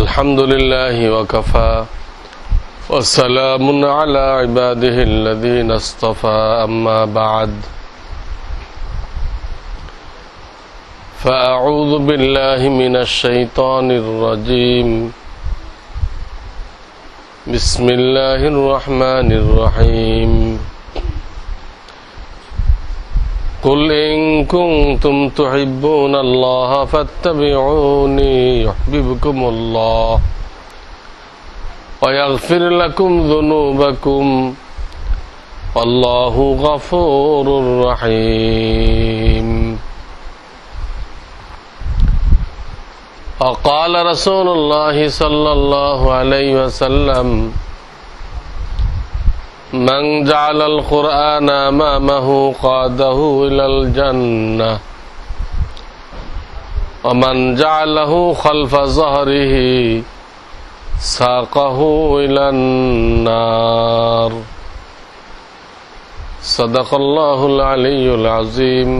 الحمد لله وكفى وسلام على عباده الذين اصطفى أما بعد فأعوذ بالله من الشيطان الرجيم بسم الله الرحمن الرحيم قل إن كنتم تحبون الله فاتبعوني يحببكم الله ويغفر لكم ذنوبكم والله غفور رحيم وقال رسول الله صلى الله عليه وسلم من جعل القرآن أمامه قاده إلى الجنة ومن جعله خلف ظهره ساقه إلى النار صدق الله العلي العظيم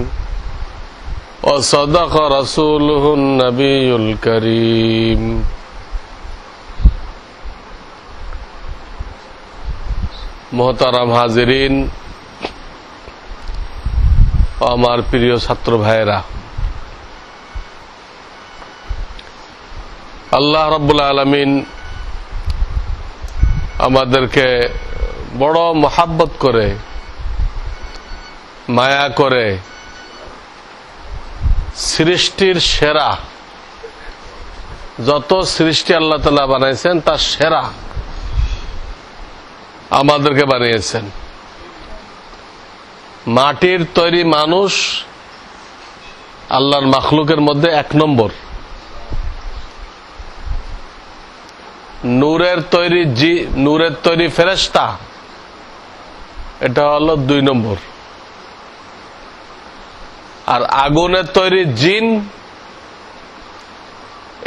وصدق رسوله النبي الكريم मोहतरम हाजिरीन আমার প্রিয় ছাত্র ভাইরা, আল্লাহ রাব্বুল আলামিন আমাদেরকে বড় মহব্বত করে, মায়া করে সৃষ্টির সেরা যত সৃষ্টি আল্লাহ তাআলা বানাইছেন তার সেরা আমাদেরকে বানিয়েছেন। মাটির তৈরি মানুষ আল্লাহর মাখলুকের মধ্যে 1 নম্বর, নূরের তৈরি ফেরেশতা এটা হলো 2 নম্বর, আর আগুনের তৈরি জিন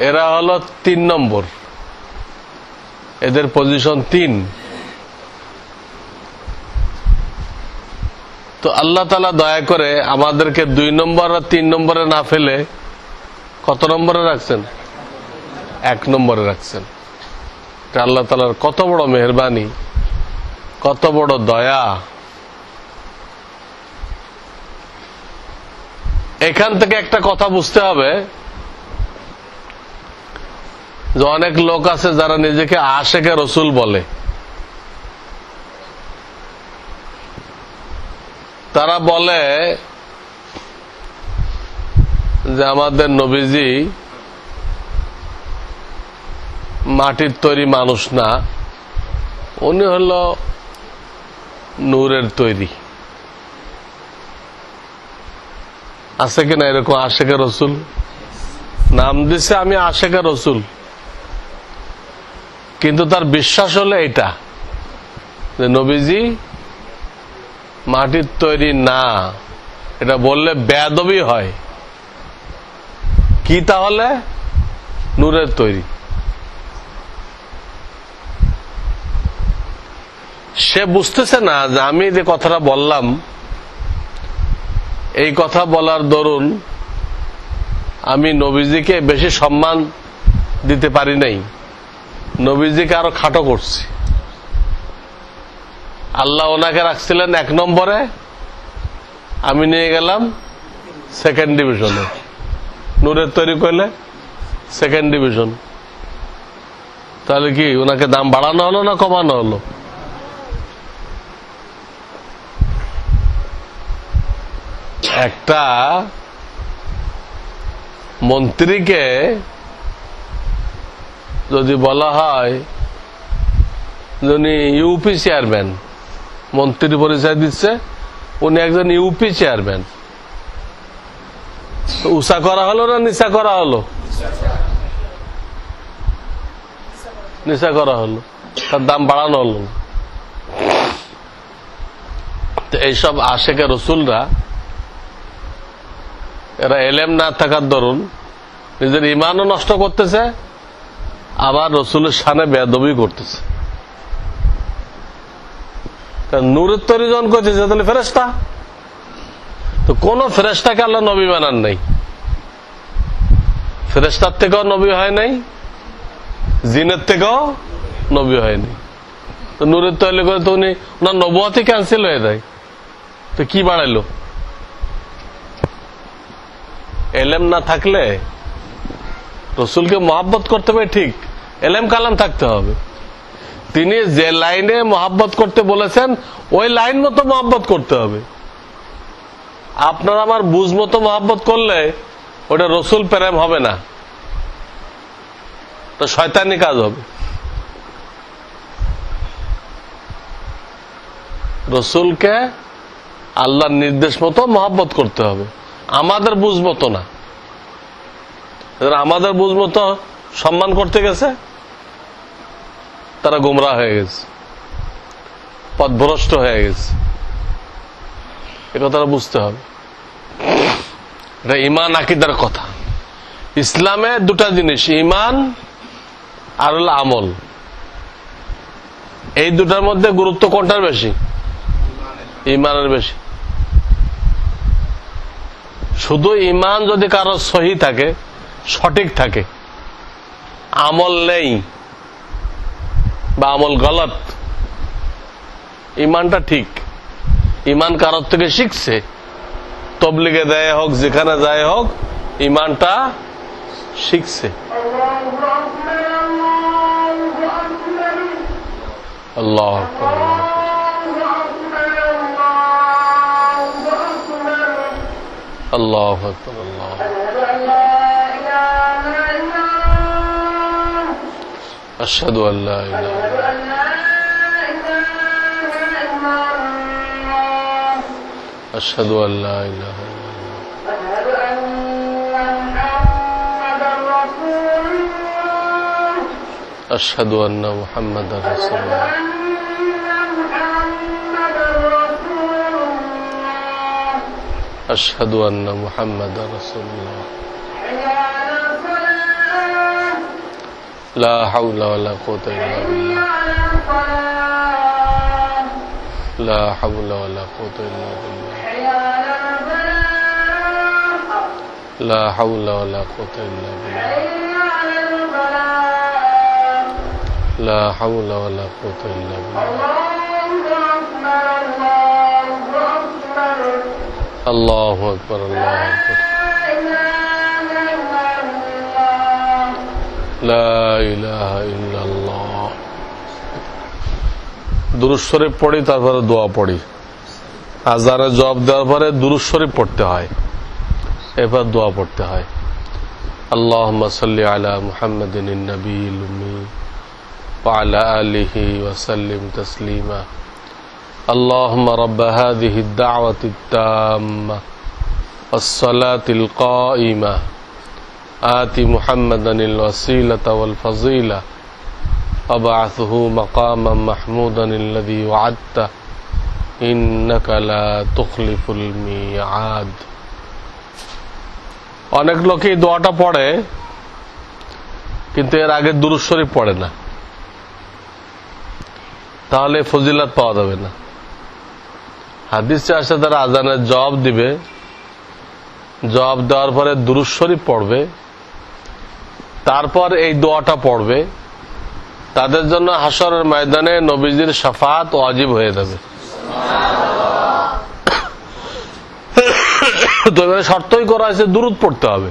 এরা হলো 3 নম্বর। এদের পজিশন 3। তো আল্লাহ তাআলা দয়া করে আমাদেরকে 2 নম্বর আর 3 নম্বরে না ফেলে কত নম্বরে রাখছেন? 1 নম্বরে রাখছেন। এটা আল্লাহ তাআলার কত বড় মেহেরবানি, কত বড় দয়া। এখান থেকে একটা কথা বুঝতে হবে যে অনেক লোক আছে যারা নিজেকে আশেকে রসুল বলে। তারা বলে যে আমাদের নবীজি মাটির তৈরি মানুষ না, উনি হলো নূরের তৈরি। আছে কিনা এরকম আশেকে রসুল? নাম দিছে আমি আশেকে রসুল, কিন্তু তার বিশ্বাস হলো এটা যে নবীজি মাটির তৈরি না। এটা বললে বেয়াদবি হয়। কি তাহলে? নূরের তৈরি। সে বুঝতেছে না যে আমি যে কথাটা বললাম, এই কথা বলার দরুন আমি নবীজিকে বেশি সম্মান দিতে পারি নাই, নবীজিকে আরো খাটো করছি। আল্লাহ ওনাকে রাখছিলেন 1 নম্বরে, আমি নিয়ে গেলাম 2nd ডিভিশনে। নূরের তৈরি করলে 2nd ডিভিশন। তাহলে কি ওনাকে দাম বাড়ানো হলো না কমানো হলো? একটা মন্ত্রীকে যদি বলা হয় উনি ইউপি চেয়ারম্যান, মন্ত্রীর পরিচয় দিচ্ছে, উনি একজন ইউপি চেয়ারম্যান, উঁচা করা হলো না নিচা করা হলো? নিচা করা হলো, তার দাম বাড়ানো হলো। তো এইসব আশেকে রসুলরা এরা এলেম না থাকার দরুন নিজের ইমানও নষ্ট করতেছে, আবার রসুলের শানে বেয়াদবি করতেছে। নূরের তৈরি জন করতেছে তাহলে ফেরেশতা, তো কোন ফেরেশতাকে আল্লাহ নবী বানান নাই, ফেরেশতার থেকেও নবী হয় নাই, জিনের থেকেও নবী হয়নি। তো নূরের তৈরি করে তো উনি ওনার নবুয়তি ক্যান্সেল হয়ে যায়। তো কি বাড়াইলো? এলেম না থাকলে রসুলকে মহাব্বত করতে হবে, ঠিক এলেম কালাম থাকতে হবে। তিনি যে লাইনে মহাব্বত করতে বলেছেন ওই লাইন মতো মহাব্বত করতে হবে। আপনার আমার বুঝ মতো মহাব্বত করলে ওটা রসুল প্রেম হবে না, তো শয়তানি কাজ হবে। রসুলকে আল্লাহর নির্দেশ মতো মহাব্বত করতে হবে, আমাদের বুঝ মতো না। আমাদের বুঝ মতো সম্মান করতে গেছে, তারা গোমরাহ হয়ে গেছে, পথভ্রষ্ট হয়ে গেছে। এ কথাটা বুঝতে হবে। এটা ঈমান আকীদার কথা। ইসলামে দুটা জিনিস, ঈমান আর হলো আমল। এই দুটার মধ্যে গুরুত্ব কোনটার বেশি? ঈমানের বেশি। শুধু ঈমান যদি কারো সহি থাকে, সঠিক থাকে, আমল নেই বা আমল গলত, ঈমানটা ঠিক, ঈমান কারোর থেকে শিখছে, তবলিগে দেয় হোক, যেখানে যায় হোক, ঈমানটা শিখছে। আল্লাহু আকবার, আল্লাহু আকবার, আল্লাহু আশহাদু আল্লা ইলাহা ইল্লাল্লাহ, আশহাদু আল্লা ইলাহা ইল্লাল্লাহ, আশহাদু আন্না মুহাম্মাদার রাসূলুল্লাহ, আশহাদু আন্না মুহাম্মাদার রাসূলুল্লাহ, লা হাওলা ওয়ালা কুওয়াতা ইল্লা বিল্লাহ, লা হাওলা ওয়ালা কুওয়াতা ইল্লা বিল্লাহ, লা হাওলা ওয়ালা কুওয়াতা ইল্লা বিল্লাহ, লা হাওলা ওয়ালা কুওয়াতা ইল্লা বিল্লাহ। আল্লাহু আকবার, আল্লাহু আকবার, লা ইলাহা ইল্লাল্লাহ। দুরূদ শরীফ পড়ি, তারপরে দোয়া পড়ি। আযানে জবাব দেওয়ার পরে দুরূদ শরীফ পড়তে হয়, এরপর দোয়া পড়তে হয়। আল্লাহুম্মা সাল্লি আলা মুহাম্মাদিন নবিয়্যিল উম্মি ওয়া আলা আলিহি ওয়া সাল্লিম তাসলিমা। আল্লাহুম্মা রাব্বা হাযিহিদ দাওয়াতিত তাম্মা ওয়াস সালাতিল কায়িমা আতি মুহাম্মাদানিল ওয়াসিলাতা ওয়াল ফাযিলা ওয়াবআথহু মাকামান মাহমুদানিল্লাযী ওয়া'আদতা ইন্নাকা লা তুখলিফুল মি'আদ। অনেক লোকে এই দোয়াটা পড়ে, কিন্তু এর আগে দুরূদ শরীফ পড়ে না, তাহলে ফজিলত পাওয়া যাবে না। হাদিসে আসে তারা আযানের জবাব দিবে, জবাব দেওয়ার পরে দুরূদ শরীফ পড়বে, তারপর এই দোয়াটা পড়বে, তাদের জন্য হাশরের ময়দানে নবীজির শাফাআত ওয়াজিব হয়ে যাবে। তো এখানে শর্তই করা হয়েছে দুরূদ পড়তে হবে,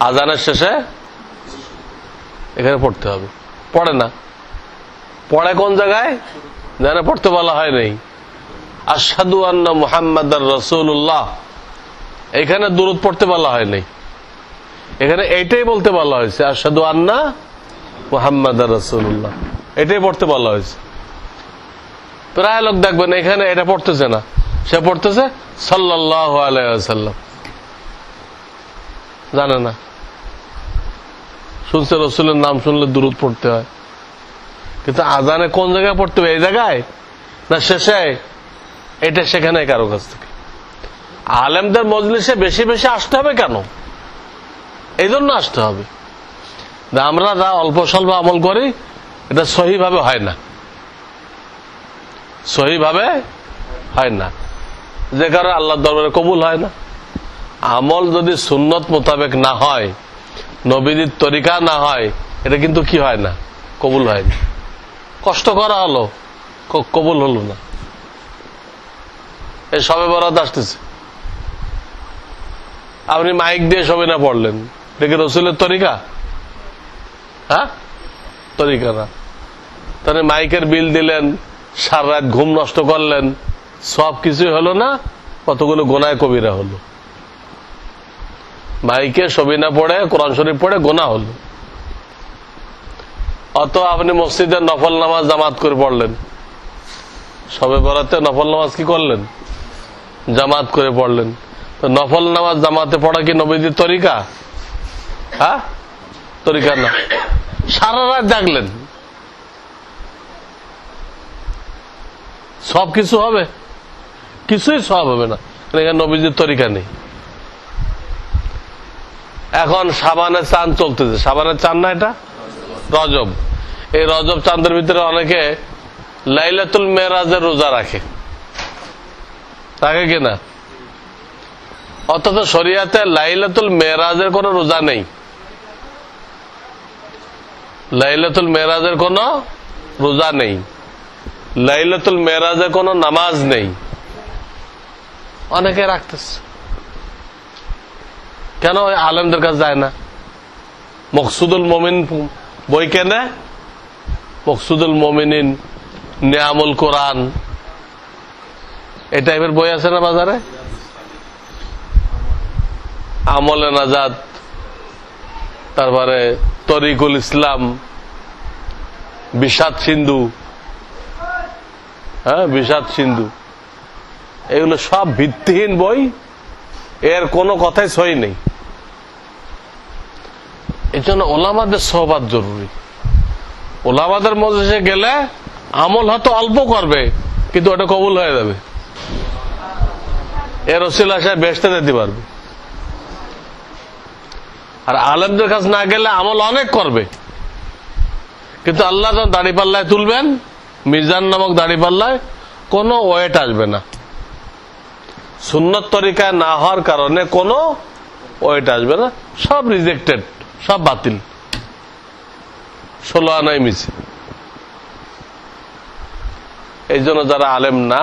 আযানের শেষে এখানে পড়তে হবে। পড়ে না, পড়ে কোন জায়গায় জানে, পড়তে বলা হয় নাই। আশহাদু আন্না মুহাম্মাদার রাসূলুল্লাহ, এখানে দুরূদ পড়তে বলা হয় নাই, এখানে এইটাই বলতে বলা হয়েছে, আশহাদু আন্না মুহাম্মাদার রাসূলুল্লাহ, এটাই পড়তে বলা হয়েছে। প্রায় লোক দেখবেন এখানে এটা পড়তেছে না, সে পড়তেছে সাল্লাল্লাহু আলাইহি ওয়াসাল্লাম, জানে না। শুনছে রাসূলের নাম শুনলে দুরূদ পড়তে হয়, কিন্তু আযানে কোন জায়গায় পড়তে হবে, এই জায়গায় না শেষে, এটা সেখানে কারো কাছ থেকে। আলেমদের মজলিসে বেশি বেশি আসতে হবে কেন? এই জন্য আসতে হবে, আমরা যা অল্প স্বল্প আমল করি এটা সহিভাবে হয় না, সহিভাবে হয় না, যে কারণে আল্লাহর দরবারে কবুল হয় না। আমল যদি সুন্নত মোতাবেক না হয়, নবীর তরিকা না হয়, এটা কিন্তু কি হয় না, কবুল হয়নি। কষ্ট করা হলো, কবুল হলো না। এই সবে বরাত আসতেছে, আপনি মাইক দিয়ে সবে না পড়লেন, এটা কি রসুলের তরিকা? হ্যাঁ, তরিকা না। তাহলে মাইকের বিল দিলেন, সারা রাত ঘুম নষ্ট করলেন, সব কিছুই হলো না, কতগুলো গোনায় কবিরা হলো। মাইকে সবি না পড়ে কোরআন শরীফ পড়ে গোনা হলো। অত আপনি মসজিদে নফল নামাজ জামাত করে পড়লেন, সবে বরাতে নফল নামাজ কি করলেন? জামাত করে পড়লেন। তো নফল নামাজ জামাতে পড়া কি নবীজির তরিকা? হ্যাঁ, তরিকা না। সারা রাত জাগলেন, সব কিছু হবে? কিছুই সব হবে না, এখানে নবীজির তরিকা নেই। এখন সাবানের চাঁদ চলতেছে, সাবানের চাঁদ না, এটা রজব। এই রজব চাঁদের ভিতরে অনেকে লাইলাতুল মেরাজের রোজা রাখে কিনা? অথচ শরিয়াতে লাইলাতুল মেরাজের কোন রোজা নেই, লাইলাতুল মেরাজের কোন রোজা নেই, লাইলাতুল মেরাজের কোন নামাজ নেই, অনেকে রাখতেছে। কেন? ওই আলেমদের কাছে যায় না। মকসুদুল মমিন বই কেনে, মকসুদুল মমিনিন, নিয়ামুল কোরআন, এই টাইপের বই আছে না বাজারে? আমলে নাজাত, তারপরে তরিকুল ইসলাম, বিষাদ সিন্ধু, হ্যাঁ বিষাদ সিন্ধু, এগুলো সব ভিত্তিহীন বই, এর কোনো কথাই সই নেই। এই জন্য ওলামাদের সোহবাত জরুরি। ওলামাদের মজলিসে গেলে আমল হয়তো অল্প করবে, কিন্তু ওটা কবুল হয়ে যাবে, এর ওসিলা সে বেহেশতে যেতে পারবে। আর আলেমদের কাছে না গেলে আমল অনেক করবে, কিন্তু আল্লাহ যখন দাড়িপাল্লায় তুলবেন, মিজান নামক দাড়িপাল্লায় কোনো ওয়েট আসবে না। সুন্নত তরিকায় না হওয়ার কারণে কোনো ওয়েট আসবে না, সব রিজেক্টেড, সব বাতিল, 16 আনাই মিছে। এই জন্য যারা আলেম না,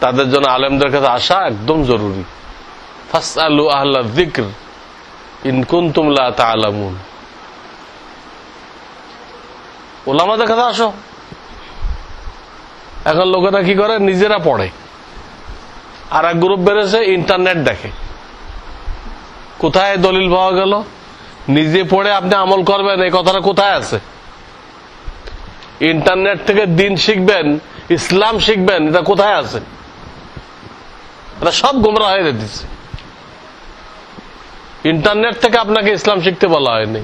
তাদের জন্য আলেমদের কাছে আসা একদম জরুরি। ফাসআলু আহলা যিকর ইন কুনতুম লা তা'লামুন। ওলামাদের কাছে আসো। এখন লোকেরা কি করে? নিজেরা পড়ে, আর এক গ্রুপ বেড়েছে ইন্টারনেট দেখে। কোথায় দলিল পাওয়া গেল? নিজে পড়ে আপনি আমল করবেন, এই কথাটা কোথায় আছে? ইন্টারনেট থেকে দিন শিখবেন, ইসলাম শিখবেন, এটা কোথায় আছে? এটা সব গোমরা হয়ে যেতেছে। ইন্টারনেট থেকে আপনাকে ইসলাম শিখতে বলা হয়নি।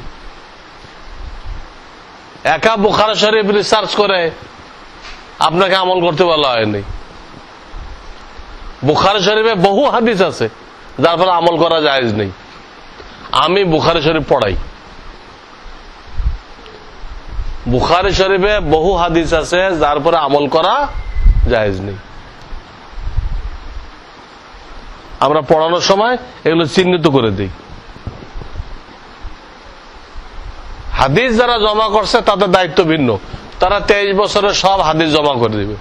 একা বুখারী শরীফ রিসার্চ করে আপনাকে আমল করতে বলা হয়নি। বুখারী শরীফে বহু হাদিস আছে যার ফলে আমল করা জায়েজ নেই। আমি বুখারী শরীফ পড়াই, বুখারী শরীফে বহু হাদিস আছে যার পরে আমল করা জায়েজ নেই। আমরা পড়ানোর সময় এগুলো চিহ্নিত করে দিই। হাদিস যারা জমা করছে তাদের দায়িত্ব ভিন্ন, তারা 23 বছরের সব হাদিস জমা করে দিবে।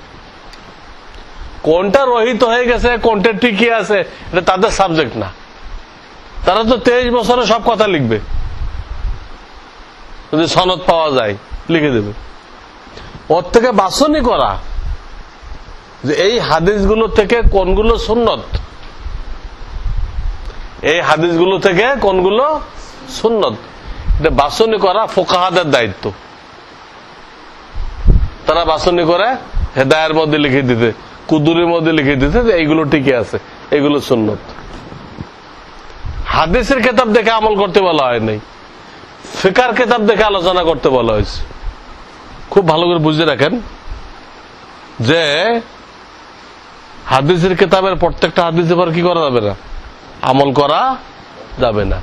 কোনটা রহিত হয়ে গেছে, কোনটা টিকে আছে, এটা তাদের সাবজেক্ট না। তারা তো 23 বছরে সব কথা লিখবে, যদি সনদ পাওয়া যায় লিখে দেবে। ওর থেকে বাছনি করা যে এই হাদিসগুলো থেকে কোনগুলো সুন্নত, এই হাদিসগুলো থেকে কোনগুলো সুন্নত, এটা বাছনি করা ফুকাহাদের দায়িত্ব। তারা বাছনি করে হেদায়ের মধ্যে লিখে দিতে, কুদুরের মধ্যে লিখে দিতে এইগুলো টিকে আছে, এইগুলো সুন্নত। হাদিসের কিতাব দেখে আমল করতে বলা হয় নাই, ফিকার কিতাব দেখে আলোচনা করতে বলা হয়েছে। খুব ভালো করে বুঝে রাখেন যে হাদিসের কিতাবের প্রত্যেকটা হাদিস এবার কি করা যাবে না, আমল করা যাবে না।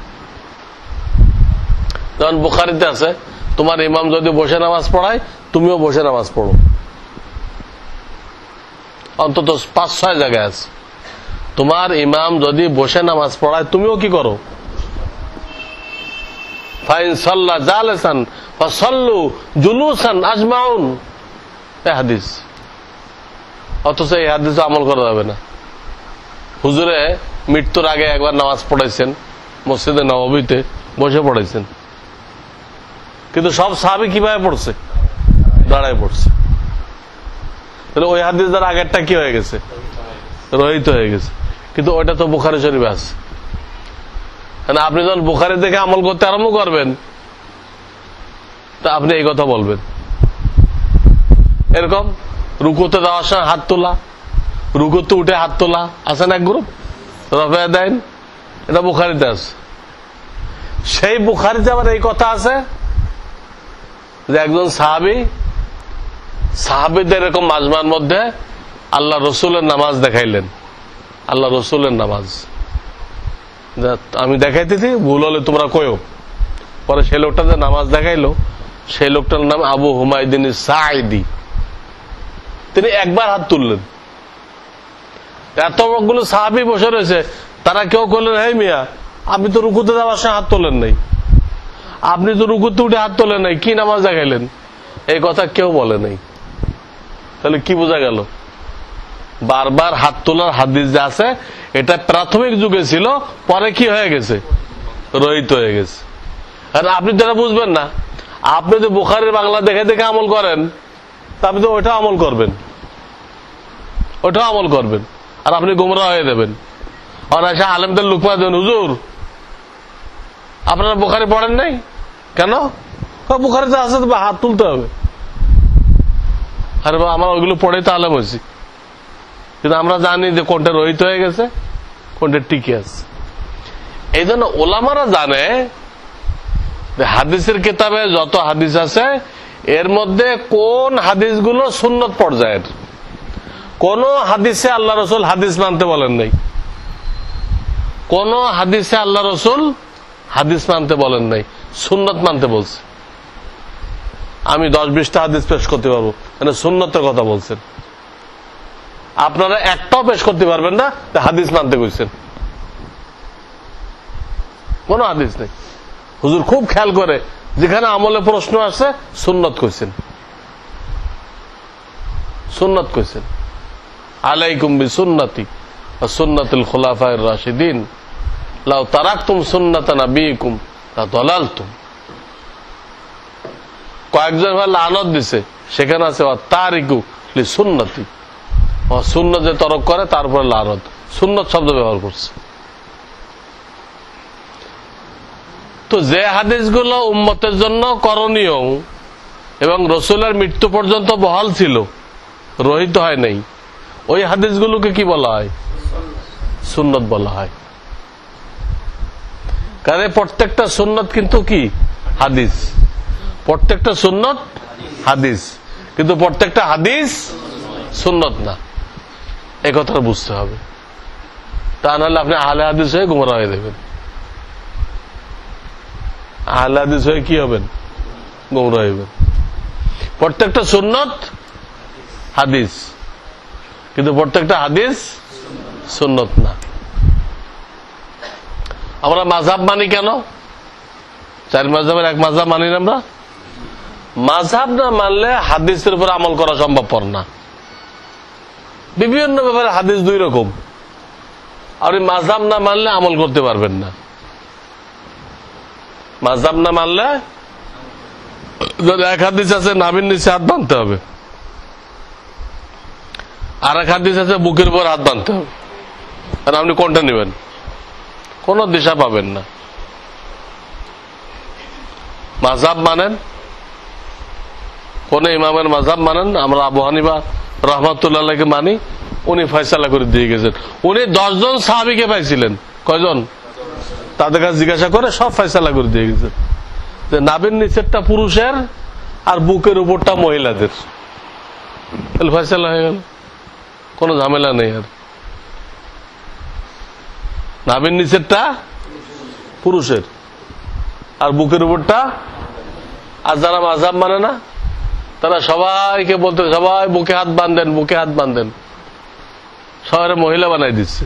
যেমন বুখারীতে আছে, তোমার ইমাম যদি বসে নামাজ পড়ায় তুমিও বসে নামাজ পড়ো। অন্তত 5-6 জায়গায় আছে, তোমার ইমাম যদি বসে নামাজ পড়ায় তুমিও কি করো, ফাইন সাল্লা জালেসান ফাসাল্লু জুলুসান আজমাউন, এই হাদিস। অথচ এই হাদিস আমল করা যাবে না। হুজুরে মৃত্যুর আগে একবার নামাজ পড়াইছেন, মসজিদে নববীতে বসে পড়াইছেন, কিন্তু সব সাহাবী কিভাবে পড়ছে? দাঁড়ায় পড়ছে। তাহলে ওই হাদিস দ্বারা আগেরটা কি হয়ে গেছে? রহিত হয়ে গেছে। কিন্তু ওইটা তো বুখারী শরীফে আছে। আপনি যখন বুখারী দেখে আমল করতে আরম্ভ করবেন, তা আপনি এই কথা বলবেন। এরকম রুকুতে যাওয়ার সময় হাত তোলা, রুকুতে উঠে হাত তোলা, আছে না এক গ্রুপ রফে দেন, এটা বুখারীতে আছে। সেই বুখারীতে আবার এই কথা আছে যে একজন সাহাবীদের এরকম মাজমার মধ্যে আল্লাহ রসুলের নামাজ দেখাইলেন। আল্লাহ রসুলের নামাজ আমি দেখাইতেছি, ভুল হলে তোমরা কয়ো। পরে সেই লোকটা যে নামাজ দেখাইলো, সেই লোকটার নাম আবু হুমায়দিন সাঈদী। তিনি একবার হাত তুললেন। এতগুলো সাহাবী বসে রয়েছে, তারা কেউ করলেন, হে মিয়া, আপনি তো রুকুতে যাওয়ার সময় হাত তোলেন নাই, আপনি তো রুকুতে উঠে হাত তোলেন নাই, কি নামাজ দেখাইলেন? এই কথা কেউ বলে নাই। তাহলে কি বোঝা গেল? বারবার হাত তোলার হাদিস যে আছে, এটা প্রাথমিক যুগে ছিল, পরে কি হয়ে গেছে? রহিত হয়ে গেছে। আর আপনি তো এটা বুঝবেন না। আপনি যদি বুখারীর বাংলা দেখে দেখে আমল করেন, তা আপনি তো ওইটাও আমল করবেন, ওইটাও আমল করবেন, আর আপনি গোমরাহ হয়ে যাবেন। আর এসে আলেমদের লুকমা দেন, হুজুর আপনারা বুখারী পড়েন নাই কেন? বুখারীতে আছে, হাত তুলতে হবে। আরে আমরা ওইগুলো পড়ে তো আলেম হয়েছি, কিন্তু আমরা জানি যে কোনটা রহিত হয়ে গেছে, কোনটা টিকে আছে। এই জন্য ওলামারা জানে যে হাদিসের কিতাবে যত হাদিস আছে, এর মধ্যে কোন হাদিসগুলো সুন্নত পর্যায়ের। কোন হাদিসে আল্লাহ রসুল হাদিস মানতে বলেন নাই, কোন হাদিসে আল্লাহ রসুল হাদিস মানতে বলেন নাই, সুন্নত মানতে বলছে। আমি 10-20টা হাদিস পেশ করতে পারবো, মানে সুন্নতের কথা বলছেন। আপনারা একটাও পেশ করতে পারবেন না হাদিস মানতে কইছেন, কোন হাদিস নেই। হুজুর খুব খেয়াল করে যেখানে আমলে প্রশ্ন আসছে, সুন্নত কইছেন, সুন্নত কইছেন। আলাইকুম বিসুন্নতি ওয়া সুন্নাতুল খুলাফায়ে রাশিদিন লাউ তারাকতুম সুন্নাতা নাবিয়িকুম লাদালালতুম। কয়েকজন লানত দিছে, সেখানে আছে তারিকু লিসুন্নতি, সুন্নত যে তরক করে তারপরে লানত, সুন্নত শব্দ ব্যবহার করছে। তো যে হাদিসগুলো উম্মতের জন্য করণীয় এবং রসুলের মৃত্যু পর্যন্ত বহাল ছিল, রহিত হয় নাই, ওই হাদিসগুলোকে কি বলা হয়? সুন্নত বলা হয়। কারণ প্রত্যেকটা সুন্নত কিন্তু কি হাদিস, প্রত্যেকটা সুন্নত হাদিস, কিন্তু প্রত্যেকটা হাদিস সুন্নত না। এই কথাটা বুঝতে হবে, তা নাহলে আপনি আহলে হাদিস হয়ে গুমরাহ হয়ে যাবেন। আহলে হাদিস হয়ে কি হবেন? গুমরাহ হইবেন। প্রত্যেকটা সুন্নত হাদিস, কিন্তু প্রত্যেকটা হাদিস সুন্নত না। আমরা মাযহাব মানি কেন? 4 মাযহাবের এক মাযহাব মানি না আমরা। মাযহাব না মানলে হাদিসের উপর আমল করা সম্ভবপর না। বিভিন্ন ব্যাপারে হাদিস 2 রকম, আর মাযহাব না মানলে আমল করতে পারবেন না। মাযহাব না মানলে এক হাদিস আছে নাভির নিচে হাত বাঁধতে হবে, আর এক হাদিস আছে বুকের উপর হাত বাঁধতে হবে, আর আপনি কোনটা নেবেন? কোন দিশা পাবেন না। মাযহাব মানেন, কোন ইমামের মাযহাব মানেন? আমরা আবু হানিফা রাহমাতুল্লাহকে মানি, উনি ফয়সালা করে দিয়ে গেছেন। উনি 10 জন সাহাবীকে পাইছিলেন, কয়জন? তাদের কাছে জিজ্ঞাসা করে সব ফয়সালা করে দিয়ে গেছেন যে নাভির নিচেরটা পুরুষের আর বুকের উপরটা মহিলাদের। তাহলে ফয়সালা হয়ে গেল, কোন ঝামেলা নেই। আর নাভির নিচেরটা পুরুষের আর বুকের উপরটা। আর যারা মাযহাব মানে না, তারা সবাইকে বলতে, সবাই বুকে হাত বাঁধেন, বুকে হাত বাঁধেন, শহরে মহিলা বানাই দিচ্ছে।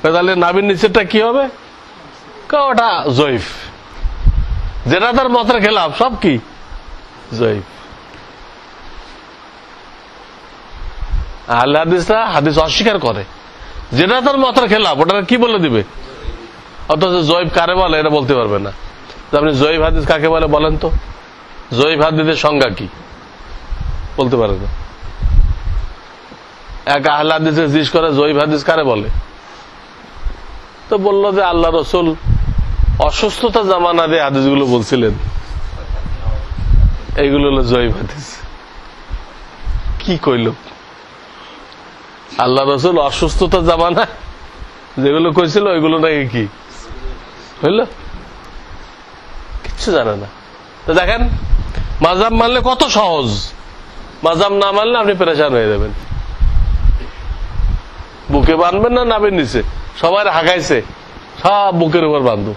তাহলে নাভির নিচেরটা কি হবে? ওটা জয়ীফ, যেটা তার মতের খেলাফ সব কি জয়ীফ। আহলে হাদিসরা হাদিস অস্বীকার করে, যেটা তার মতের খেলাফ ওটা কি বলে দিবে, অথচ জয়ীফ কারে বলে এটা বলতে পারবে না। আপনি জয়ীফ হাদিস কাকে বলে বলেন তো, জয়ীফ হাদিসের সংজ্ঞা কি বলতে পারে না। এক আহলে হাদিসে জিজ্ঞেস করে জয়ীফ হাদিস কারে বলে, তো বলল যে আল্লাহ রসুল অসুস্থতা জামানা দিয়ে হাদিসগুলো বলছিলেন, এইগুলো হলো জয়ীফ হাদিস। কি কইল, আল্লাহ রসুল অসুস্থতা জামানা যেগুলো কইছিল ওইগুলো নাকি কি হইল, কিচ্ছু জানে না। তো দেখেন মাযহাব মানলে কত সহজ, মাযহাব না মানলে আপনি পেরেশান হয়ে যাবেন। বুকে বাঁধবেন না নাবের নিচে, সবাই হাঁকাইছে, সব বুকের উপর বাঁধব,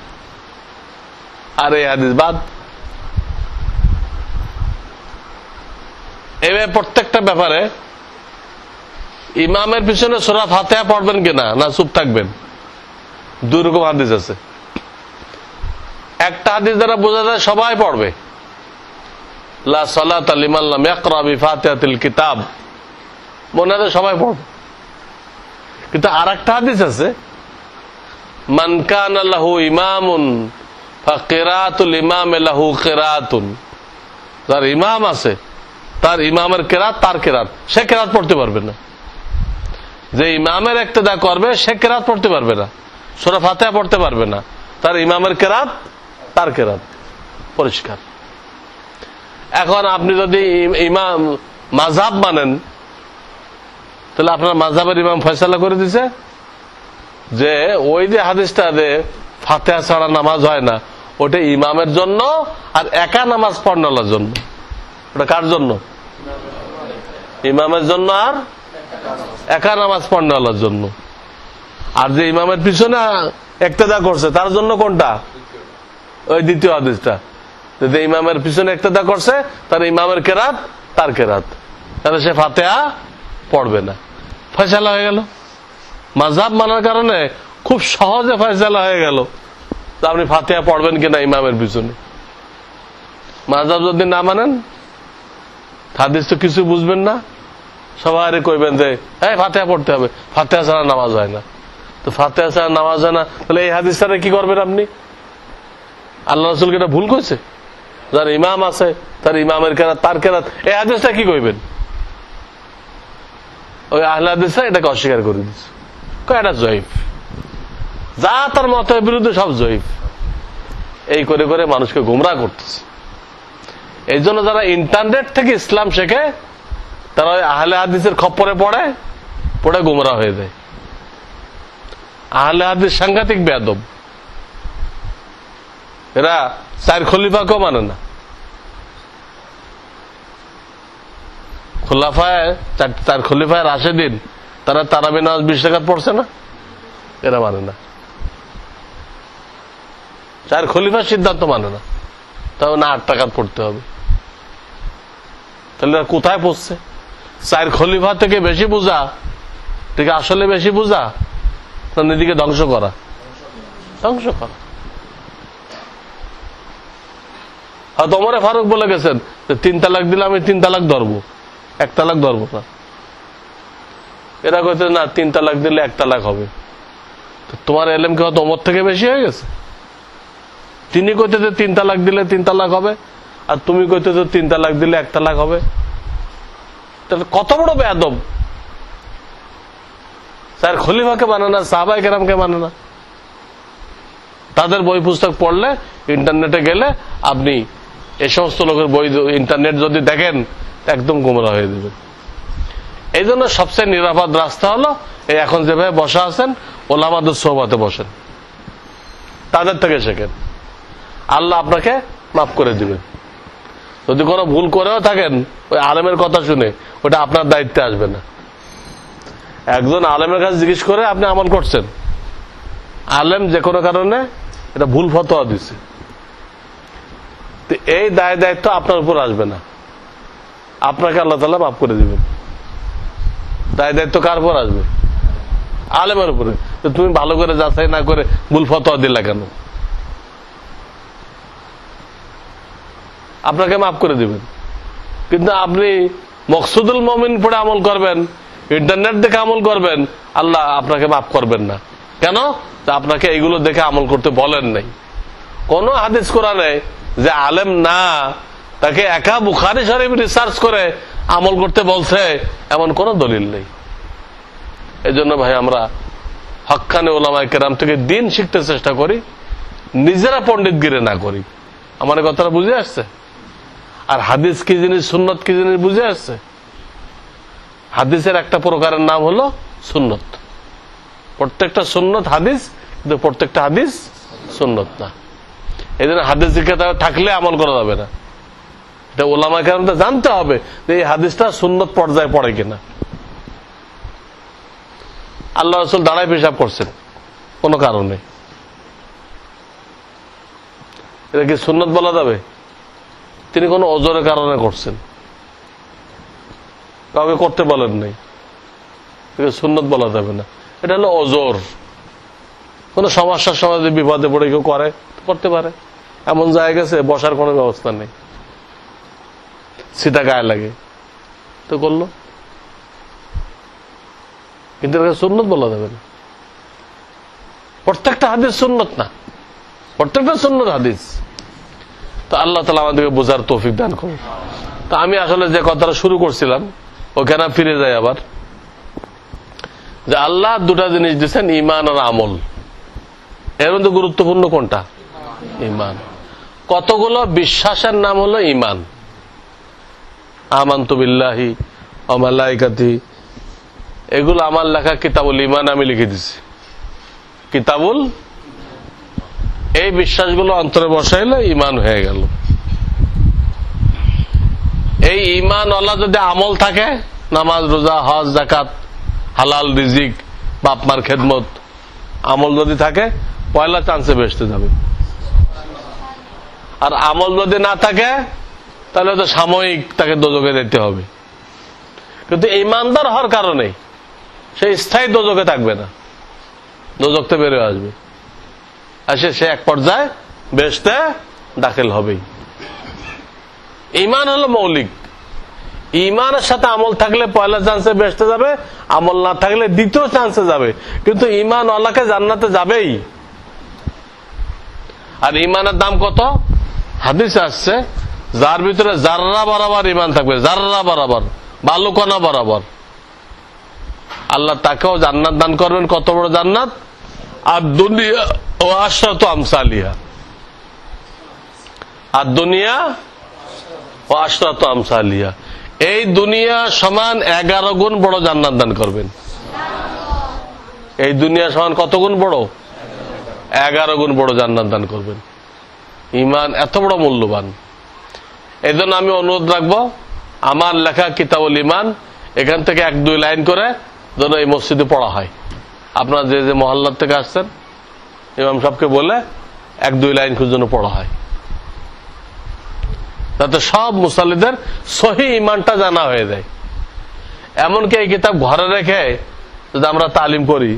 আর এই হাদিস বাদ। এবার প্রত্যেকটা ব্যাপারে ইমামের পিছনে সূরা ফাতিহা পড়বেন কিনা না চুপ থাকবেন, দুই রকম হাদিস আছে। একটা হাদিস দ্বারা বোঝা যায় সবাই পড়বে, লা সালাতা লিমান লাম ইয়াকরা বিফাতিহাতিল কিতাব, মনে হয় সবাই পড়বে। কিন্তু আরেকটা হাদিস আছে, মান কানা লাহু ইমামুন ফাকিরাতুল ইমামি লাহু কিরাতুন, যার ইমাম আছে তার ইমামের কেরাত তার কেরাত, সে কেরাত পড়তে পারবে না। যে ইমামের ইক্তেদা করবে সে কেরাত পড়তে পারবে না, সূরা ফাতিহা পড়তে পারবে না, তার ইমামের কেরাত তার কেরাত। পরিষ্কার। এখন আপনি যদি ইমাম মাযহাব মানেন, তাহলে আপনার মাযহাবের ইমাম ফয়সালা করে দিছে যে ওই যে হাদিসটা যে ফাতিহা ছাড়া নামাজ হয় না, ওটা ইমামের জন্য আর একা নামাজ পড়নার জন্য। ওটা কার জন্য? ইমামের জন্য আর একা নামাজ পড়নার জন্য। আর যে ইমামের পিছনে ইক্তেদা করছে তার জন্য কোনটা? ওই দ্বিতীয় হাদিসটা, যে ইমামের পিছনে ইক্তেদা করছে তার ইমামের কেরাত তার কেরাত, তাহলে সে ফাতিহা পড়বে না। ফয়সালা হয়ে গেল। মাযহাব মানার কারণে খুব সহজে ফয়সালা হয়ে গেল আপনি ফাতিহা পড়বেন কিনা ইমামের পিছনে। মাযহাব যদি না মানেন, হাদিস তো কিছু বুঝবেন না, সবাই কইবেন যে হ্যাঁ ফাতিহা পড়তে হবে, ফাতিহা ছাড়া নামাজ হয় না। তো ফাতিহা ছাড়া নামাজ হয় না, তাহলে এই হাদিসটা কি করবেন আপনি? আল্লাহ রাসূলকে এটা ভুল কইছে, যার ইমাম আছে তার ইমামের কেরাত তার কেরাত, এই হাদিসটা কি কইবেন? ওই আহলে হাদিসরা এটাকে অস্বীকার করে দিচ্ছে, এটা জয়ীফ, যা তার মতের বিরুদ্ধে সব জয়ীফ। এই করে করে মানুষকে গোমরাহ করতেছে। এই জন্য যারা ইন্টারনেট থেকে ইসলাম শেখে তারা ওই আহলে হাদিসের খপ্পরে পড়ে পড়ে গোমরাহ হয়ে যায়। আহলে হাদিস সাংঘাতিক বেয়াদব, এরা চার খলিফাকেও মানে না। চার খলিফায় রাশেদিন তারা তারাবি নামাজ 20 রাকাত পড়ছে না, এরা মানে না। চার খলিফার সিদ্ধান্ত মানে না, তাও না 8 রাকাত পড়তে হবে। তাহলে কোথায় পড়ছে? চার খলিফা থেকে বেশি বোঝা, ঠিক আসলে বেশি বোঝা না নিজেকে ধ্বংস করা? ধ্বংস করা। হয়তো ওমরে ফারুক বলে গেছেন যে 3 তালাক দিলে আমি 3 তালাক ধরবো, 1 তালাক ধরবো না। এরা কইতে না 3 তালাক দিলে 1 তালাক হবে। তোমার এলেম কি হয়তো ওমর থেকে বেশি হয়ে গেছে? তিনি কইতে যে 3 তালাক দিলে 3 তালাক হবে, আর তুমি কইতে যে 3 তালাক দিলে 1 তালাক হবে। তাহলে কত বড় বেয়াদব! স্যার খলিফাকে মানে না, সাহাবায়ে কেরামকে মানে না। তাদের বই পুস্তক পড়লে, ইন্টারনেটে গেলে আপনি এই সমস্ত লোকের বই ইন্টারনেট যদি দেখেন একদম গোমরাহ হয়ে যাবেন। এই জন্য সবচেয়ে নিরাপদ রাস্তা হলো এই এখন যেভাবে বসা আছেন ওলামাদের সোহবতে বসেন, তাদের থেকে শেখেন, আল্লাহ আপনাকে মাফ করে দিবেন। যদি কোনো ভুল করেও থাকেন ওই আলেমের কথা শুনে ওটা আপনার দায়িত্বে আসবে না। একজন আলেমের কাছে জিজ্ঞেস করে আপনি আমল করছেন, আলেম যে কোনো কারণে এটা ভুল ফতোয়া দিচ্ছে, এই দায়িত্ব আপনার উপর আসবে না, আপনাকে আল্লাহ তাআলা মাফ করে দিবেন। দায়িত্ব কার উপর আসবে? আলেমের উপরে। তুমি ভালো করে যাচাই না করে ভুল ফতোয়া দিলা কেন? আপনাকে মাফ করে দিবেন। কিন্তু আপনি মকসুদুল মুমিন পড়ে আমল করবেন, ইন্টারনেট দেখে আমল করবেন, আল্লাহ আপনাকে মাফ করবেন না। কেন? আপনাকে এইগুলো দেখে আমল করতে বলেন নাই। কোন হাদিস কোরআনে যে আলেম না তাকে একা বুখারী শরীফ রিসার্চ করে আমল করতে বলছে এমন কোন দলিল নেই। এই জন্য ভাই আমরা হক্কানে ওলামায়ে কেরাম থেকে দিন শিখতে চেষ্টা করি, নিজেরা পণ্ডিতগিরি না করি। আমার কথাটা বুঝে আসছে? আর হাদিস কি জিনিস, সুন্নত কি জিনিস বুঝে আসছে? হাদিসের একটা প্রকারের নাম হলো সুন্নত। প্রত্যেকটা সুন্নত হাদিস, কিন্তু প্রত্যেকটা হাদিস সুন্নত না। এই জন্য হাদিস থাকলে আমল করা যাবে না। এটা ওলামায়ে কেরামদের জানতে হবে যে এই হাদিসটা সুন্নত পর্যায়ে পড়ে কিনা। আল্লাহ রাসূল দাঁড়ায় পেশাব করছেন কোনো কারণে, এটা কি সুন্নত বলা যাবে? তিনি কোনো ওজরের কারণে করছেন, কাউকে করতে বলেন নাই, সুন্নত বলা যাবে না। এটা হলো ওজর। কোন সমস্যার সময় যদি বিপদে পড়ে কেউ করে, করতে পারে। এমন জায়গা গেছে বসার কোনো ব্যবস্থা নেই, সিটা গায়ে লাগে তো করলো, কিন্তু এটাকে সুন্নত বলা যাবে না। প্রত্যেকটা হাদিস সুন্নত না, প্রত্যেকটা সুন্নত হাদিস। তো আল্লাহ তাআলা আমাদেরকে বোঝার তৌফিক দান করুন। তো আমি আসলে যে কথাটা শুরু করছিলাম ওখানে ফিরে যাই আবার, যে আল্লাহ দুটা জিনিস দিচ্ছেন, ঈমান আর আমল। এর মধ্যে গুরুত্বপূর্ণ কোনটা? ঈমান। কতগুলো বিশ্বাসের নাম হলো ঈমান। আমানতু বিল্লাহি ওয়া মালাইকাতিহি, এগুলো আমার লেখা কিতাবুল ঈমান আমি লিখে দিছি। কিতাবুল, এই বিশ্বাসগুলো অন্তরে বসাইলে ঈমান হয়ে গেল। এই ঈমান ওয়ালা যদি আমল থাকে, নামাজ, রোজা, হজ, যাকাত, হালাল রিজিক, বাপ মার খেদমত, আমল যদি থাকে পয়লা চান্সে বেহেশতে যাবে। আর আমল যদি না থাকে তাহলে তো সাময়িক তাকে দোজখে যেতে হবে। কিন্তু ঈমানদার হওয়ার কারণে সে স্থায়ী দোজখে থাকবে না, দোজখ থেকে বের হয়ে আসবে, আসে সে এক পর্যায়ে বেহেশতে দাখিল হবেই। ঈমান হলো মৌলিক। ঈমানের সাথে আমল থাকলে পয়লা চান্সে বেহেশতে যাবে, আমল না থাকলে দ্বিতীয় চান্সে যাবে। কিন্তু ঈমান ওয়ালাকে জান্নাতে যাবেই। আর ঈমানের দাম কত? হাদিসে আসছে, যার ভিতরে জাররা বরাবর ঈমান থাকবে, জাররা বরাবর, বালুকণা বরাবর, আল্লাহ তাকেও জান্নাত দান করবেন। কত বড় জান্নাত? আর দুনিয়া ও আশরাতু আমসালিহা, আর দুনিয়া ও আশরাতু আমসালিহা, এই দুনিয়া সমান 11 গুণ বড় জান্নাত দান করবেন। এই দুনিয়া সমান কত গুণ বড়? 11 গুণ বড় জান্নাত দান করবেন। ঈমান এত বড় মূল্যবান। এই জন্য আমি অনুরোধ রাখবো, আমার লেখা কিতাবুল ঈমান এখান থেকে 1-2 লাইন করে যেন এই মসজিদে পড়া হয়। আপনারা যে যে মহল্লার থেকে আসছেন ইমাম সাহেবকে বলে 1-2 লাইন যেন পড়া হয়, যাতে সব মুসাল্লিদের সহি ঈমানটা জানা হয়ে যায়। এমনকি এই কিতাব ঘরে রেখে যদি আমরা তালিম করি,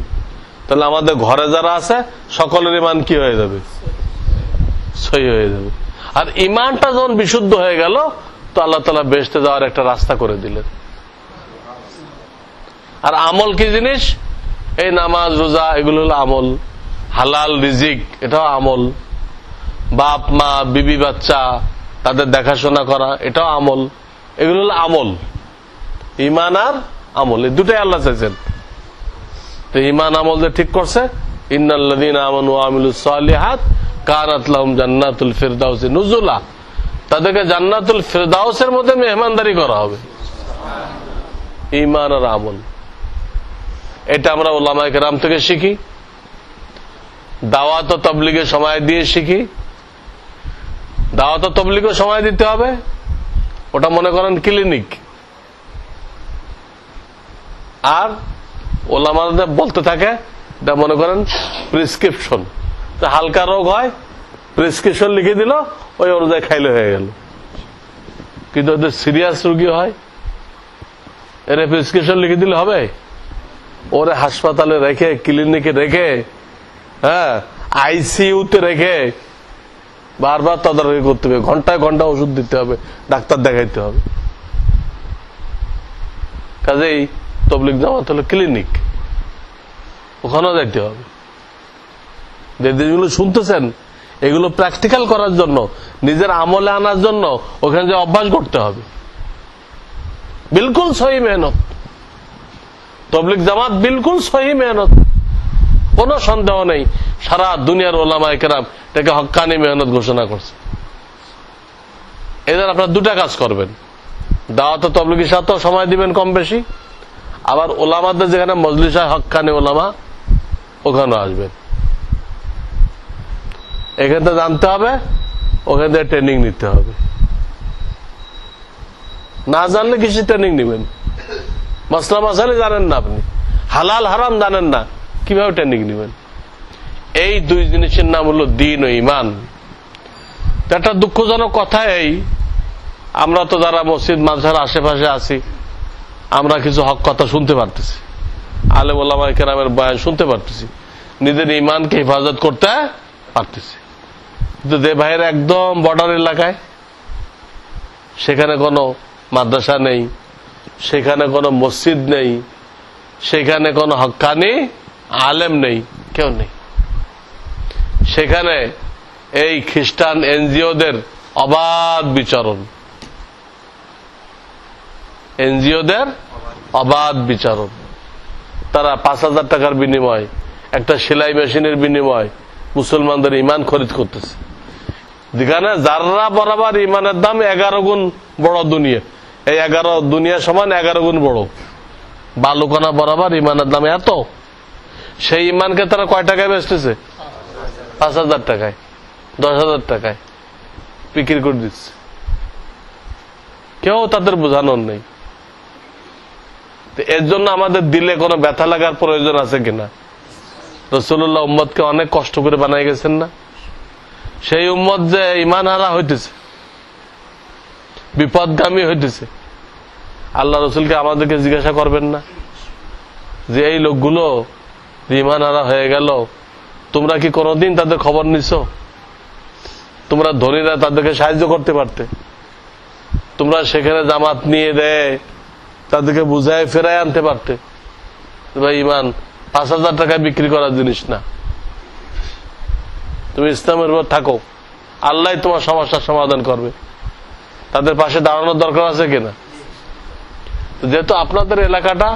তাহলে আমাদের ঘরে যারা আছে সকলের ঈমান কি হয়ে যাবে? সহি হয়ে যাবে। আর ঈমানটা যখন বিশুদ্ধ হয়ে গেল, তো আল্লাহ তাআলা বেহেশতে যাওয়ার একটা রাস্তা করে দিলেন। আর আমল কি জিনিস? এই নামাজ, রোজা, এগুলো হলো আমল। হালাল রিজিক, এটাও আমল। বাপ মা, বিবি বাচ্চা, তাদের দেখাশোনা করা, এটাও আমল। এগুলো হলো আমল। ঈমান আর আমল, এই দুটাই আল্লাহ চাইছেন। তো ঈমান আমল যে ঠিক করছে, ইন্নাল্লাযীনা আমানু ওয়া আমিলুস সালিহাত কানাত লাহুম জান্নাতুল ফিরদাউসি নুজুলা, তাদেরকে জান্নাতুল ফিরদাউসের মধ্যে মেহমানদারি করা হবে। ঈমান আর আমল, এটা আমরা উলামায়ে কেরাম থেকে শিখি, দাওয়াত ও তাবলীগের সময় দিয়ে শিখি। দাওয়াত ও তাবলীগের সময় দিতে হবে, ওটা মনে করেন ক্লিনিক। আর ওলামাদের বলতে থাকে, এটা মনে করেন প্রেসক্রিপশন। হালকা রোগ হয়, প্রেসক্রিপশন লিখে দিল, ওই অনুযায়ী খাইলে হয়ে গেল। কিন্তু ওদের সিরিয়াস রোগী হয়, এর প্রেসক্রিপশন লিখে দিলে হবে? ওরে হাসপাতালে রেখে, ক্লিনিকে রেখে, হ্যাঁ, আইসিইউতে রেখে বারবার তদারকি করতে হবে, ঘন্টায় ঘন্টা ওষুধ দিতে হবে, ডাক্তার দেখাইতে হবে। কাজেই তবলিগ জামাত হলো ক্লিনিক, ওখানেও যাইতে হবে। যেগুলো শুনতেছেন এগুলো প্র্যাকটিক্যাল করার জন্য, নিজের আমলে আনার জন্য ওখানে যে অভ্যাস করতে হবে। বিলকুল সহি মেহনত, তবলিগ জামাত বিলকুল সহি মেহনত, কোন সন্দেহ নেই। সারা দুনিয়ার ওলামায়ে কেরাম এটাকে হক্কানি মেহনত ঘোষণা করছে। এদের আপনারা দুটা কাজ করবেন, দাওয়াত তবলিগের সাথেও সময় দিবেন কম বেশি, আবার ওলামাদের যেখানে মজলিস হয় হক্কানি ওলামা ওখানেও আসবেন। এখান থেকে জানতে হবে, ওখান থেকে ট্রেনিং নিতে হবে। না জানলে কিছু ট্রেনিং নিবেন? মাসলা মাসালে জানেন না, আপনি হালাল হারাম জানেন না, কিভাবে ট্রেনিং নিবেন? এই দুই জিনিসের নাম হলো দ্বীন ও ঈমান। একটা দুঃখজনক কথা, এই আমরা তো যারা মসজিদ মাদ্রাসার আশেপাশে আছি, আমরা কিছু হক কথা শুনতে পারতেছি, আলেম ওলামায়ে কেরামের বয়ান শুনতে পারতেছি, নিজের ঈমানকে হেফাজত করতে পারতেছি। কিন্তু যে ভাইয়ের একদম বর্ডার এলাকায়, সেখানে কোনো মাদ্রাসা নেই, সেখানে কোনো মসজিদ নেই, সেখানে কোনো হক্কানি আলেম নেই, কেউ নেই, সেখানে এই খ্রিস্টান এনজিওদের অবাধ বিচরণ, এনজিওদের অবাধ বিচরণ। তারা 5,000 টাকার বিনিময়, একটা সেলাই মেশিনের বিনিময় মুসলমানদের ইমান খরিদ করতেছে। যেখানে যাররা বরাবর ইমানের দাম 11 গুণ বড় দুনিয়া, এই 11 দুনিয়া সমান 11 গুণ বড় বালুকণা বরাবর ইমানের দাম এত, সেই ইমানকে তারা কয় টাকায় বেচতেছে? 5,000 টাকায়, 10,000 টাকায় বিক্রি করে দিচ্ছে। কেউ তাদের বোঝানোর নেই। এর জন্য আমাদের দিলে কোনো ব্যথা লাগার প্রয়োজন আছে কিনা? রাসূলুল্লাহ উম্মতকে অনেক কষ্ট করে বানাই গেছেন না? সেই উম্মত যে ঈমান হারা হইতেছে, বিপদগামী হইতেছে, আল্লাহ রাসূলকে আমাদেরকে জিজ্ঞাসা করবেন না যে এই লোকগুলো ঈমান হারা হয়ে গেল, তোমরা কি কোনোদিন তাদের খবর নিছো? তোমরা ধনীরা তাদেরকে সাহায্য করতে পারতে, তোমরা সেখানে জামাত নিয়ে দেয় তাদেরকে বুঝায় ফেরায় আনতে পারতে। ভাই ঈমান 5,000 টাকায় বিক্রি করার জিনিস না। তুমি ইসলামের উপর থাকো, আল্লাহ তোমার সমস্যার সমাধান করবে। তাদের পাশে দাঁড়ানোর দরকার আছে কিনা? যেহেতু আপনাদের এলাকাটা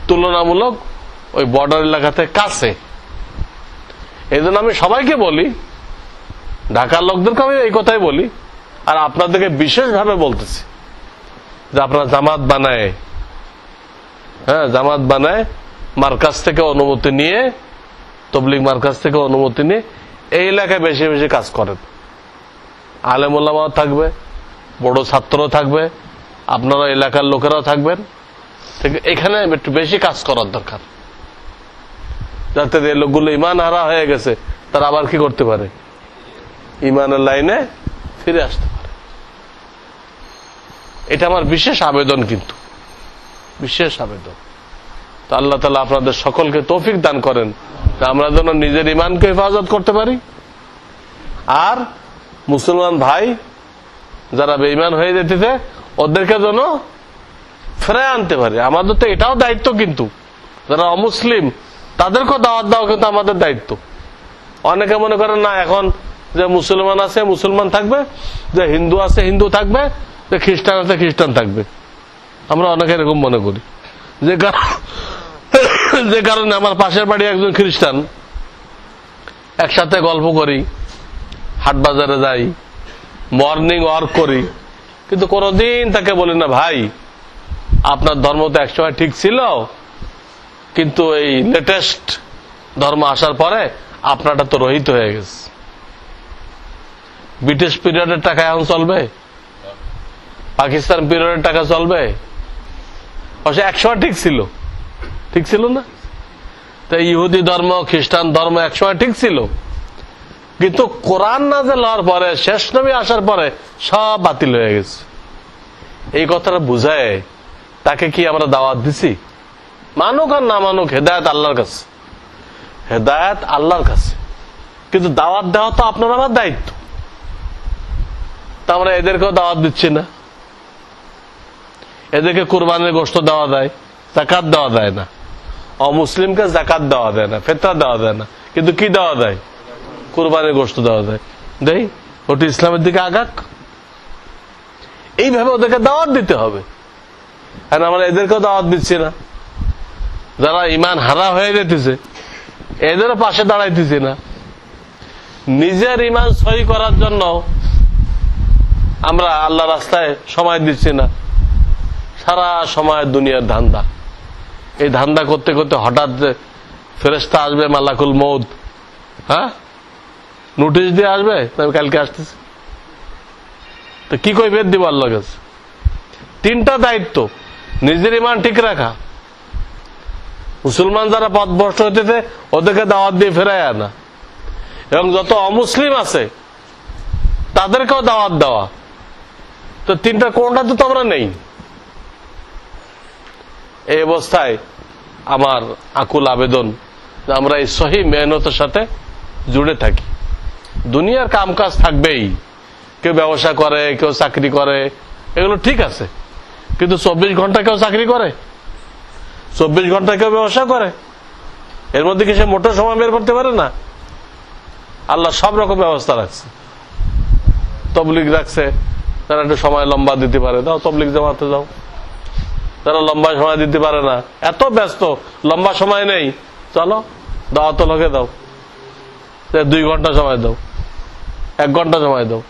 তুলনামূলক ওই বর্ডার এলাকাতে কাছে, এই জন্য আমি সবাইকে বলি, ঢাকার লোকদেরকে আমি এই কথাই বলি, আর আপনাদেরকে বিশেষভাবে বলতেছি যে আপনারা জামাত বানায়, জামাত বানায় মার্কাজ থেকে অনুমতি নিয়ে, তবলিগ মার্কাজ থেকে অনুমতি নিয়ে এই এলাকায় বেশি বেশি কাজ করেন। আলেম ওলামাও থাকবে, বড় ছাত্র থাকবে, আপনারা এলাকার লোকেরাও থাকবেন, ঠিক এখানে একটু বেশি কাজ করার দরকার, যাতে এই লোকগুলো ঈমান হারা হয়ে গেছে তারা আবার কি করতে পারে? ঈমানের লাইনে ফিরে আসতে পারে। এটা আমার বিশেষ আবেদন, কিন্তু বিশেষ আবেদন। তো আল্লাহ তাআলা আপনাদের সকলকে তৌফিক দান করেন যে আমরা যেন নিজের ঈমানকে হেফাজত করতে পারি, আর মুসলমান ভাই যারা বেঈমান হয়ে যেতেছে ওদেরকে যেন ফেরায় আনতে পারি। আমাদের তো এটাও দায়িত্ব, কিন্তু যারা অমুসলিম তাদেরকেও দাওয়াত দেওয়া কিন্তু আমাদের দায়িত্ব। অনেকে মনে করেন না, এখন যে মুসলমান আছে মুসলমান থাকবে, যে হিন্দু আছে হিন্দু থাকবে, যে খ্রিস্টান আছে খ্রিস্টান থাকবে। আমরা অনেকে এরকম মনে করি, যে কারণে আমার পাশের বাড়ি একজন খ্রিস্টান, একসাথে গল্প করি, হাট বাজারে যাই, মর্নিং ওয়ার্ক করি, কিন্তু কোনোদিন তাকে বলি না ভাই আপনার ধর্ম তো একসময় ঠিক ছিল, কিন্তু এই লেটেস্ট ধর্ম আসার পরে আপনারটা তো রহিত হয়ে গেছে। ব্রিটিশ পিরিয়ডের টাকা এখন চলবে? পাকিস্তান পিরিয়ডের টাকা চলবে? অবশ্য একসময় ঠিক ছিল, ঠিক ছিল না? তো ইহুদি ধর্ম খ্রিস্টান ধর্ম একসময় ঠিক ছিল, কিন্তু কোরআন নাযিল হওয়ার পরে, শেষ নবী আসার পরে সব বাতিল হয়ে গেছে। এই কথাটা বুঝায় তাকে কি আমরা দাওয়াত দিছি? মানুক আর না মানুক, হেদায়েত আল্লাহর কাছে, হেদায়েত আল্লাহর কাছে, কিন্তু দাওয়াত দেওয়া তো আপনার আমার দায়িত্ব। তা আমরা এদেরকেও দাওয়াত দিচ্ছি না। এদেরকে কুরবানির গোশত দেওয়া দেয়, যাকাত দেওয়া দেয় না। অমুসলিমকে যাকাত দেওয়া দেয় না, ফিতরা দেওয়া দেয় না, কিন্তু কি দেওয়া দেয়? কুরবানির গোশত দেওয়া দেয়। দেই ওটি ইসলামের দিকে আগাক। এইভাবে ওদেরকে দাওয়াত দিতে হবে। আর আমরা এদেরকেও দাওয়াত দিচ্ছি না। যারা ইমান হারা হয়ে যেতেছে এদেরও পাশে দাঁড়াইতেছি না। নিজের ইমান সহি করার জন্য আমরা আল্লাহ রাস্তায় সময় দিচ্ছি না। সারা সময় দুনিয়ার ধান্দা। এই ধান্দা করতে করতে হঠাৎ ফেরেশতা আসবে, মালাকুল মউত, হ্যাঁ, নোটিশ দিয়ে আসবে, আমি কালকে আসতেছি। তো কি কৈফিয়ত দিব আল্লাহর কাছে? তিনটা দায়িত্ব: নিজের ইমান ঠিক রাখা, মুসলমান যারা পথভ্রষ্ট হইতেছে ওদেরকে দাওয়াত দিয়ে ফেরায় আনা, এবং যত অমুসলিম আছে তাদেরকেও দাওয়াত দেওয়া। তো তিনটা কোনটা তো আমরা নেই। এই অবস্থায় আমার আকুল আবেদন যে আমরা এই সহি মেহনতের সাথে জুড়ে থাকি। দুনিয়ার কামকাজ থাকবেই, কেউ ব্যবসা করে, কেউ চাকরি করে, এগুলো ঠিক আছে, কিন্তু 24 ঘন্টা কেউ চাকরি করে, 24 ঘন্টা কেউ ব্যবসা করে, এর মধ্যে কি সে মোটর সময় বের করতে পারে না? আল্লাহ সব রকম ব্যবস্থা রাখছে। তবলিগ রাখছে, তারা একটু সময় লম্বা দিতে পারে, দাও তবলিগ জামাতে যাও। তারা লম্বা সময় দিতে পারে না, এত ব্যস্ত, লম্বা সময় নেই, চলো দাওয়াত লোকে দাও, 2 ঘন্টা সময় দাও, 1 ঘন্টা সময় দাও।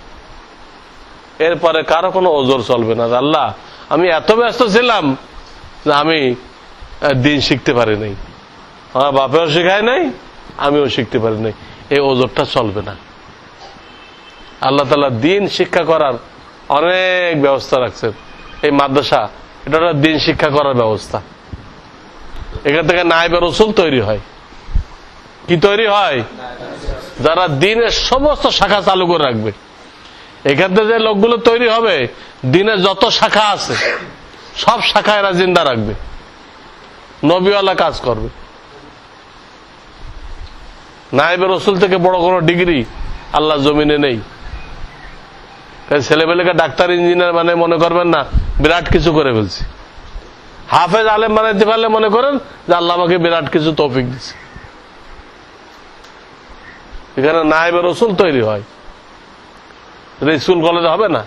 এরপরে কারো কোনো ওজোর চলবে না। আল্লাহ, আমি এত ব্যস্ত ছিলাম যে আমি দিন শিখতে পারি নাই, আমার বাপেও শিখায় নাই, আমিও শিখতে পারি নাই, এই ওজোরটা চলবে না। আল্লাহ তাআলা দিন শিক্ষা করার অনেক ব্যবস্থা রাখছেন। এই মাদ্রাসা এটা দিন শিক্ষা করার ব্যবস্থা। এখান থেকে নায়েবে রাসূল তৈরি হয়। কি তৈরি হয়? যারা দিনের সমস্ত শাখা চালু করে রাখবে। এখান থেকে যে লোকগুলো তৈরি হবে, দিনের যত শাখা আছে সব শাখা এরা জিন্দা রাখবে, নবীওয়ালা কাজ করবে। নায়েবে রাসূল থেকে বড় কোনো ডিগ্রি আল্লাহ জমিনে নেই। ছেলেবেলেকে ডাক্তার, ইঞ্জিনিয়ার মানে মনে করবেন না বিরাট কিছু করে ফেলছি। হাফেজ, আলেম বানাইতে পারলে মনে করেন যে আল্লাহ আমাকে বিরাট কিছু তৌফিক দিচ্ছে। এখানে নায়েবে রাসূল তৈরি হয়, স্কুল কলেজে হবে না,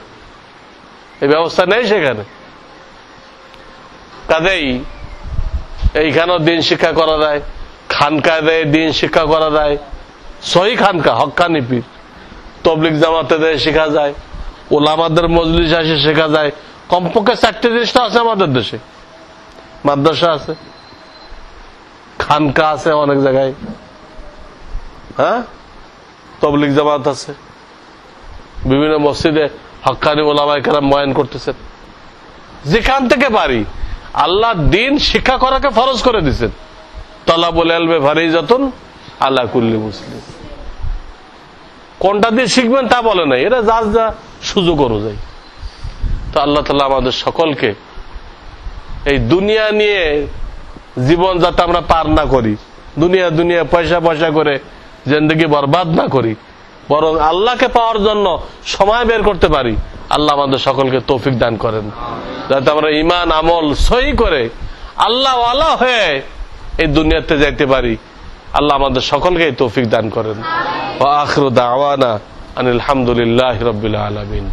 এই ব্যবস্থা নেই সেখানে। কাজেই এইখানেও দিন শিক্ষা করা যায়, খানকায় দেয় দিন শিক্ষা করা যায়, সহি খানকা, হক্কানি পীর, তবলিগ জামাতে দেয় শেখা যায়, ওলামাদের মজলিস আসে শেখা যায়। কমপক্ষে 4টে জিনিসটা আছে আমাদের দেশে। মাদ্রাসা আছে, খানকা আছে অনেক জায়গায়, হ্যাঁ, তবলিগ জামাত আছে, বিভিন্ন মসজিদে হক্কানি ওলামায়ে কেরাম বয়ান করতেছেন। যেখান থেকে পারি আল্লাহ দিন শিক্ষা করাকে ফরজ করে দিচ্ছেন। তালাবুল ইলমি ফারিজাতুন আলা কুল্লি মুসলিম। কোনটা দিয়ে শিখবেন তা বলে নাই, এটা যার যা সুযোগ অনুযায়ী। তো আল্লাহ তাআলা আমাদের সকলকে এই দুনিয়া নিয়ে জীবন যাতে আমরা পার না করি, দুনিয়া দুনিয়া পয়সা পয়সা করে জিন্দেগি বরবাদ না করি, বরং আল্লাহকে পাওয়ার জন্য সময় বের করতে পারি। আল্লাহ আমাদের সকলকে তৌফিক দান করেন, যাতে আমরা ঈমান আমল সহি করে আল্লাহ ওয়ালা হয়ে এই দুনিয়াতে যাইতে পারি। আল্লাহ আমাদের সকলকে তৌফিক দান করেন। ওয়া আখিরু দাওয়ানা আনিল হামদুলিল্লাহি রাব্বিল আলামিন।